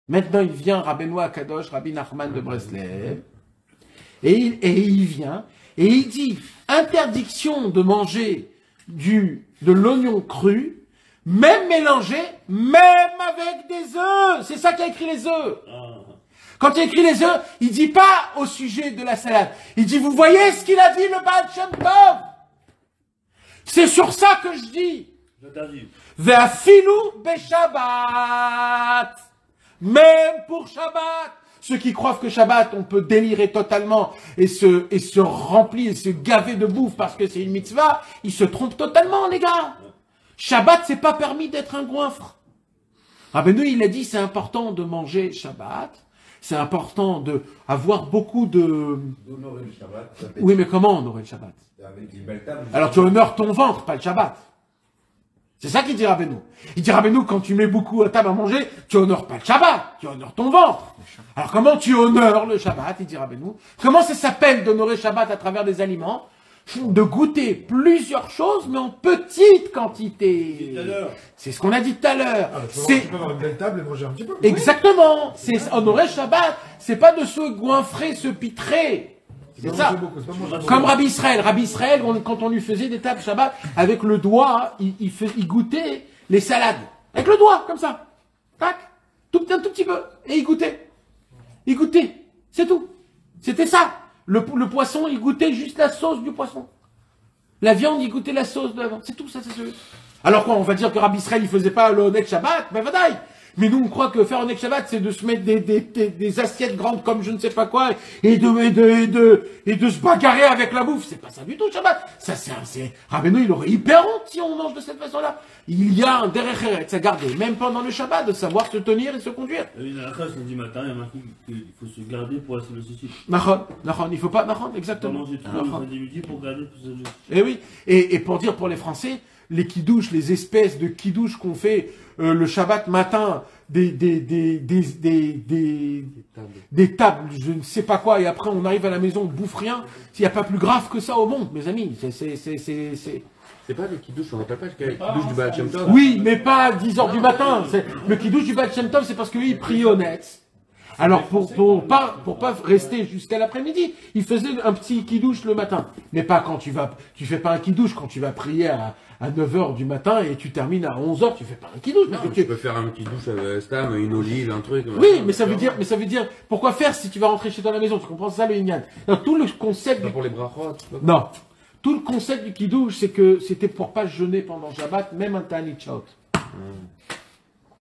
Maintenant, il vient Rabbeinu Akadosh, Rabbi Nachman de Breslev, et il vient, et il dit, interdiction de manger de l'oignon cru, même mélangé, même avec des œufs. C'est ça qu'a écrit les œufs. Quand il écrit les œufs, il dit pas au sujet de la salade. Il dit, vous voyez ce qu'il a dit, le Baal Shem Tov? C'est sur ça que je dis. Ve'afilu beShabbat. Même pour Shabbat. Ceux qui croient que Shabbat, on peut délirer totalement et se remplir, et se gaver de bouffe parce que c'est une mitzvah, ils se trompent totalement, les gars. Shabbat, c'est pas permis d'être un goinfre. Rabbeinu, il a dit, c'est important de manger Shabbat. C'est important de avoir beaucoup de... D'honorer le Shabbat. Oui, mais comment honorer le Shabbat? Avec une belle table. Alors tu honores ton ventre, pas le Shabbat. C'est ça qu'il dit Rabbeinu. Il dit Rabbeinu, quand tu mets beaucoup à table à manger, tu honores pas le Shabbat, tu honores ton ventre. Alors comment tu honores le Shabbat? Il dit Rabbeinu. Comment ça s'appelle d'honorer Shabbat à travers des aliments? De goûter plusieurs choses, mais en petite quantité. C'est ce qu'on a dit tout à l'heure. Tu peux avoir une belle table et manger un petit peu. Exactement. C'est honorer Shabbat. C'est pas de se goinfrer, se pitrer. C'est ça. Comme Rabbi Israël. Rabbi Israël, quand on lui faisait des tables Shabbat, avec le doigt, il goûtait les salades. Avec le doigt, comme ça. Tac. Un tout petit peu. Et il goûtait. Il goûtait. C'est tout. C'était ça. Le poisson, il goûtait juste la sauce du poisson. La viande, il goûtait la sauce de la viande. C'est tout, ça, c'est ce. Alors quoi, on va dire que Rabbi Israël, il faisait pas le Oneg Shabbat? Ben, vadaï. Mais nous, on croit que faire Oneg Shabbat, c'est de se mettre des assiettes grandes comme je ne sais pas quoi, et de se bagarrer avec la bouffe. C'est pas ça du tout, Shabbat. Ça, c'est, Rabbeinu, il aurait hyper honte si on mange de cette façon-là. Il y a un derech eretz à garder, même pendant le Shabbat, de savoir se tenir et se conduire. Oui, dans la phrase qu'on dit matin, il y a marqué qu'il faut se garder pour la cécité. Nachon, il faut pas, exactement. Pas manger trop le midi pour garder pour se. Et oui, et pour dire pour les Français, les kidouches, les espèces de kidouches qu'on fait le Shabbat matin, des tables, je ne sais pas quoi, et après on arrive à la maison, on bouffe rien. S'il n'y a pas plus grave que ça au monde, mes amis. C'est pas le kidouche, on rappelle pas le kidouche du Baal Shem Tov. Oui, mais pas à 10h du matin. Le kidouche du Baal Shem Tov, c'est parce qu'il prie honnête. Alors, pour pas rester jusqu'à l'après-midi, il faisait un petit kidouche le matin. Mais pas quand tu fais pas un kidouche quand tu vas prier à 9h du matin et tu termines à 11h, tu fais pas un kidouche. Non, tu peux faire un kidouche avec Stam, une olive, un truc. Oui, mais ça veut dire, pourquoi faire si tu vas rentrer chez toi à la maison? Tu comprends ça, le Inyan? Tout le concept Pas pour les brachot. Non. Tout le concept du kidouche, c'est que c'était pour pas jeûner pendant Shabbat, même un Ta'anit Sha'ot.